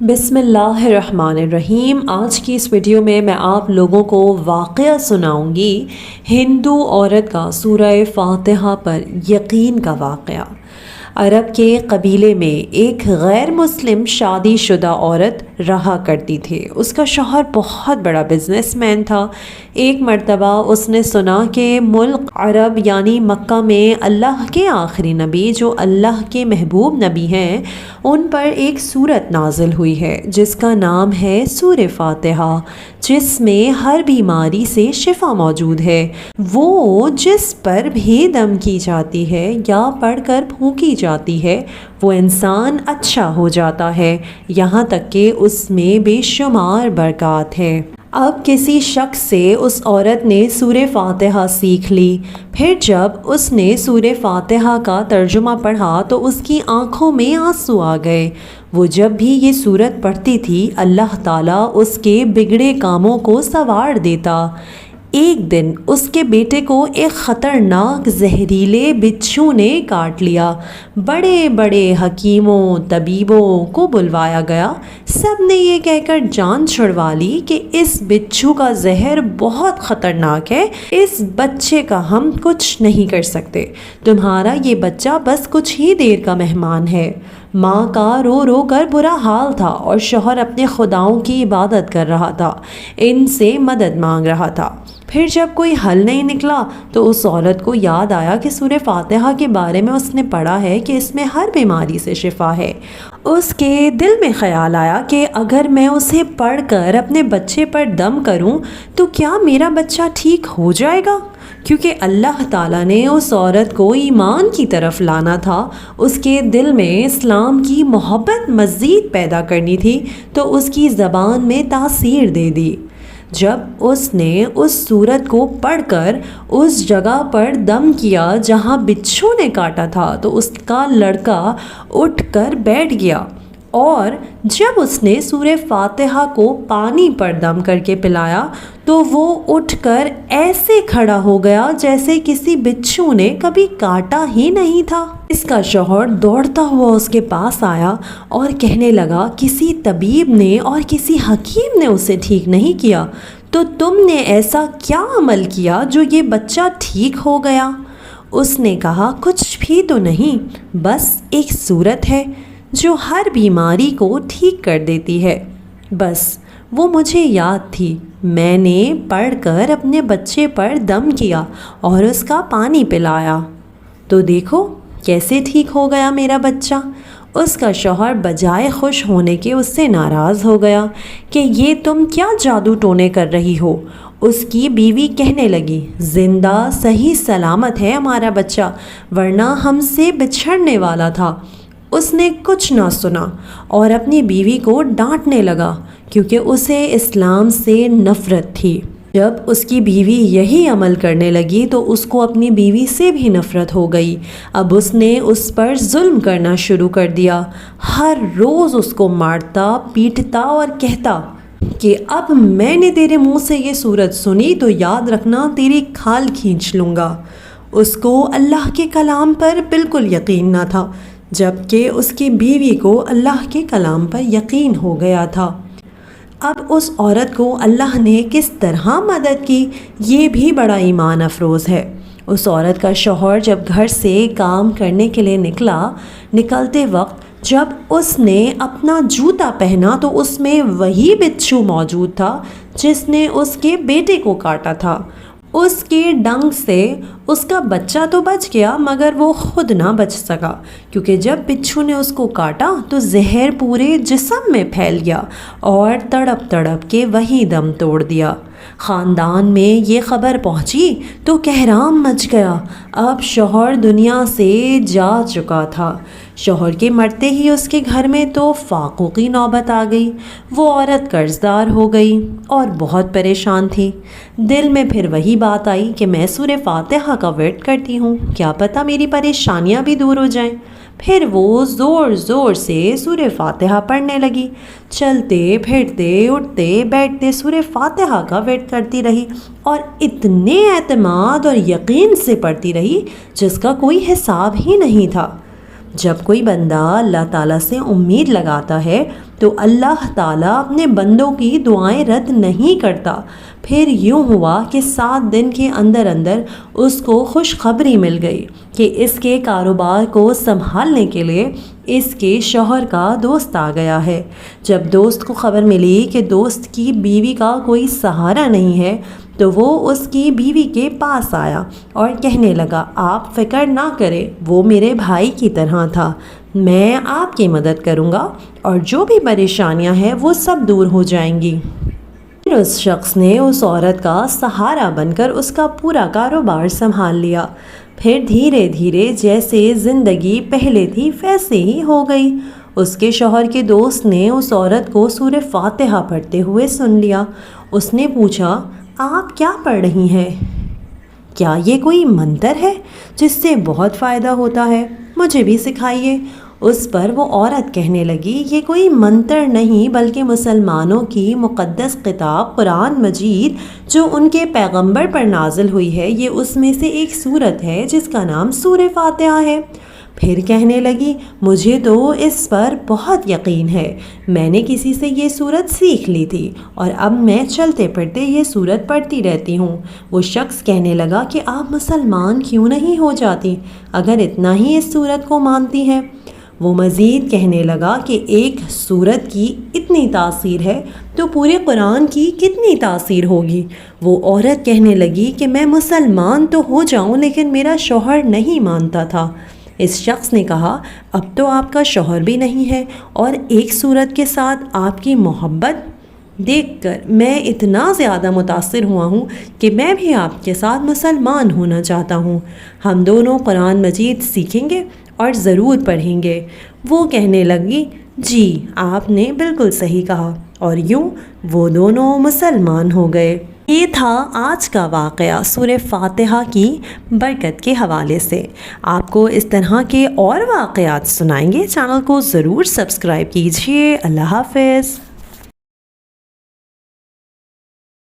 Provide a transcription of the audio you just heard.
بسم اللہ الرحمن الرحیم۔ آج کی اس ویڈیو میں آپ لوگوں کو واقعہ سناؤں گی ہندو عورت کا سورہ فاتحہ پر یقین کا واقعہ۔ عرب کے قبیلے میں ایک غیر مسلم شادی شدہ عورت رہا کرتی تھی۔ اس کا شوہر بہت بڑا بزنس مین تھا۔ ایک مرتبہ اس نے سنا کہ ملک عرب یعنی مکہ میں اللہ کے آخری نبی جو اللہ کے محبوب نبی ہیں، ان پر ایک سورت نازل ہوئی ہے جس کا نام ہے سورہ فاتحہ، جس میں ہر بیماری سے شفا موجود ہے۔ وہ جس پر بھی دم کی جاتی ہے یا پڑھ کر پھونکی جاتی ہے وہ انسان اچھا ہو جاتا ہے، یہاں تک کہ اس میں بے شمار برکات ہے۔ اب کسی شخص سے اس عورت نے سورہ فاتحہ سیکھ لی۔ پھر جب اس نے سورہ فاتحہ کا ترجمہ پڑھا تو اس کی آنکھوں میں آنسو آ گئے۔ وہ جب بھی یہ سورت پڑھتی تھی اللہ تعالیٰ اس کے بگڑے کاموں کو سنوار دیتا۔ ایک دن اس کے بیٹے کو ایک خطرناک زہریلے بچھو نے کاٹ لیا۔ بڑے بڑے حکیموں طبیبوں کو بلوایا گیا۔ سب نے یہ کہہ کر جان چھڑوا لی کہ اس بچھو کا زہر بہت خطرناک ہے، اس بچے کا ہم کچھ نہیں کر سکتے، تمہارا یہ بچہ بس کچھ ہی دیر کا مہمان ہے۔ ماں کا رو رو کر برا حال تھا اور شوہر اپنے خداؤں کی عبادت کر رہا تھا، ان سے مدد مانگ رہا تھا۔ پھر جب کوئی حل نہیں نکلا تو اس عورت کو یاد آیا کہ سورہ فاتحہ کے بارے میں اس نے پڑھا ہے کہ اس میں ہر بیماری سے شفا ہے۔ اس کے دل میں خیال آیا کہ اگر میں اسے پڑھ کر اپنے بچے پر دم کروں تو کیا میرا بچہ ٹھیک ہو جائے گا؟ کیونکہ اللہ تعالیٰ نے اس عورت کو ایمان کی طرف لانا تھا، اس کے دل میں اسلام کی محبت مزید پیدا کرنی تھی، تو اس کی زبان میں تاثیر دے دی۔ جب اس نے اس سورت کو پڑھ کر اس جگہ پر دم کیا جہاں بچھو نے کاٹا تھا تو اس کا لڑکا اٹھ کر بیٹھ گیا، اور جب اس نے سورہ فاتحہ کو پانی پر دم کر کے پلایا تو وہ اٹھ کر ایسے کھڑا ہو گیا جیسے کسی بچھو نے کبھی کاٹا ہی نہیں تھا۔ اس کا شوہر دوڑتا ہوا اس کے پاس آیا اور کہنے لگا کسی طبیب نے اور کسی حکیم نے اسے ٹھیک نہیں کیا، تو تم نے ایسا کیا عمل کیا جو یہ بچہ ٹھیک ہو گیا؟ اس نے کہا کچھ بھی تو نہیں، بس ایک سورت ہے جو ہر بیماری کو ٹھیک کر دیتی ہے، بس وہ مجھے یاد تھی، میں نے پڑھ کر اپنے بچے پر دم کیا اور اس کا پانی پلایا، تو دیکھو کیسے ٹھیک ہو گیا میرا بچہ۔ اس کا شوہر بجائے خوش ہونے کے اس سے ناراض ہو گیا کہ یہ تم کیا جادو ٹونے کر رہی ہو۔ اس کی بیوی کہنے لگی زندہ صحیح سلامت ہے ہمارا بچہ، ورنہ ہم سے بچھڑنے والا تھا۔ اس نے کچھ نہ سنا اور اپنی بیوی کو ڈانٹنے لگا کیونکہ اسے اسلام سے نفرت تھی۔ جب اس کی بیوی یہی عمل کرنے لگی تو اس کو اپنی بیوی سے بھی نفرت ہو گئی۔ اب اس نے اس پر ظلم کرنا شروع کر دیا، ہر روز اس کو مارتا پیٹتا اور کہتا کہ اب میں نے تیرے منہ سے یہ سورت سنی تو یاد رکھنا تیری کھال کھینچ لوں گا۔ اس کو اللہ کے کلام پر بالکل یقین نہ تھا، جبکہ اس کی بیوی کو اللہ کے کلام پر یقین ہو گیا تھا۔ اب اس عورت کو اللہ نے کس طرح مدد کی یہ بھی بڑا ایمان افروز ہے۔ اس عورت کا شوہر جب گھر سے کام کرنے کے لیے نکلتے وقت جب اس نے اپنا جوتا پہنا تو اس میں وہی بچھو موجود تھا جس نے اس کے بیٹے کو کاٹا تھا۔ اس کے ڈنگ سے اس کا بچہ تو بچ گیا مگر وہ خود نہ بچ سکا، کیونکہ جب بچھو نے اس کو کاٹا تو زہر پورے جسم میں پھیل گیا اور تڑپ تڑپ کے وہی دم توڑ دیا۔ خاندان میں یہ خبر پہنچی تو کہرام مچ گیا۔ اب شوہر دنیا سے جا چکا تھا۔ شوہر کے مرتے ہی اس کے گھر میں تو فاقوں کی نوبت آ گئی۔ وہ عورت قرض دار ہو گئی اور بہت پریشان تھی۔ دل میں پھر وہی بات آئی کہ میں سورہ فاتحہ کا ورد کرتی ہوں، کیا پتہ میری پریشانیاں بھی دور ہو جائیں۔ پھر وہ زور زور سے سورہ فاتحہ پڑھنے لگی، چلتے پھرتے اٹھتے بیٹھتے سورہ فاتحہ کا ورد کرتی رہی اور اتنے اعتماد اور یقین سے پڑھتی رہی جس کا کوئی حساب ہی نہیں تھا۔ جب کوئی بندہ اللہ تعالیٰ سے امید لگاتا ہے تو اللہ تعالیٰ اپنے بندوں کی دعائیں رد نہیں کرتا۔ پھر یوں ہوا کہ 7 دن کے اندر اندر اس کو خوشخبری مل گئی کہ اس کے کاروبار کو سنبھالنے کے لیے اس کے شوہر کا دوست آ گیا ہے۔ جب دوست کو خبر ملی کہ دوست کی بیوی کا کوئی سہارا نہیں ہے تو وہ اس کی بیوی کے پاس آیا اور کہنے لگا، آپ فکر نہ کریں، وہ میرے بھائی کی طرح تھا، میں آپ کی مدد کروں گا اور جو بھی پریشانیاں ہیں وہ سب دور ہو جائیں گی۔ پھر اس شخص نے اس عورت کا سہارا بن کر اس کا پورا کاروبار سنبھال لیا۔ پھر دھیرے دھیرے جیسے زندگی پہلے تھی ویسے ہی ہو گئی۔ اس کے شوہر کے دوست نے اس عورت کو سورہ فاتحہ پڑھتے ہوئے سن لیا۔ اس نے پوچھا، آپ کیا پڑھ رہی ہیں؟ کیا یہ کوئی منتر ہے جس سے بہت فائدہ ہوتا ہے؟ مجھے بھی سکھائیے۔ اس پر وہ عورت کہنے لگی، یہ کوئی منتر نہیں بلکہ مسلمانوں کی مقدس کتاب قرآن مجید جو ان کے پیغمبر پر نازل ہوئی ہے، یہ اس میں سے ایک سورت ہے جس کا نام سورہ فاتحہ ہے۔ پھر کہنے لگی، مجھے تو اس پر بہت یقین ہے، میں نے کسی سے یہ سورت سیکھ لی تھی اور اب میں چلتے پھرتے یہ سورت پڑھتی رہتی ہوں۔ وہ شخص کہنے لگا کہ آپ مسلمان کیوں نہیں ہو جاتی اگر اتنا ہی اس سورت کو مانتی ہیں؟ وہ مزید کہنے لگا کہ ایک سورت کی اتنی تاثیر ہے تو پورے قرآن کی کتنی تاثیر ہوگی؟ وہ عورت کہنے لگی کہ میں مسلمان تو ہو جاؤں لیکن میرا شوہر نہیں مانتا تھا۔ اس شخص نے کہا، اب تو آپ کا شوہر بھی نہیں ہے اور ایک سورت کے ساتھ آپ کی محبت دیکھ کر میں اتنا زیادہ متاثر ہوا ہوں کہ میں بھی آپ کے ساتھ مسلمان ہونا چاہتا ہوں۔ ہم دونوں قرآن مجید سیکھیں گے اور ضرور پڑھیں گے۔ وہ کہنے لگی، جی آپ نے بالکل صحیح کہا، اور یوں وہ دونوں مسلمان ہو گئے۔ یہ تھا آج کا واقعہ سورہ فاتحہ کی برکت کے حوالے سے۔ آپ کو اس طرح کے اور واقعات سنائیں گے، چینل کو ضرور سبسکرائب کیجیے۔ اللہ حافظ۔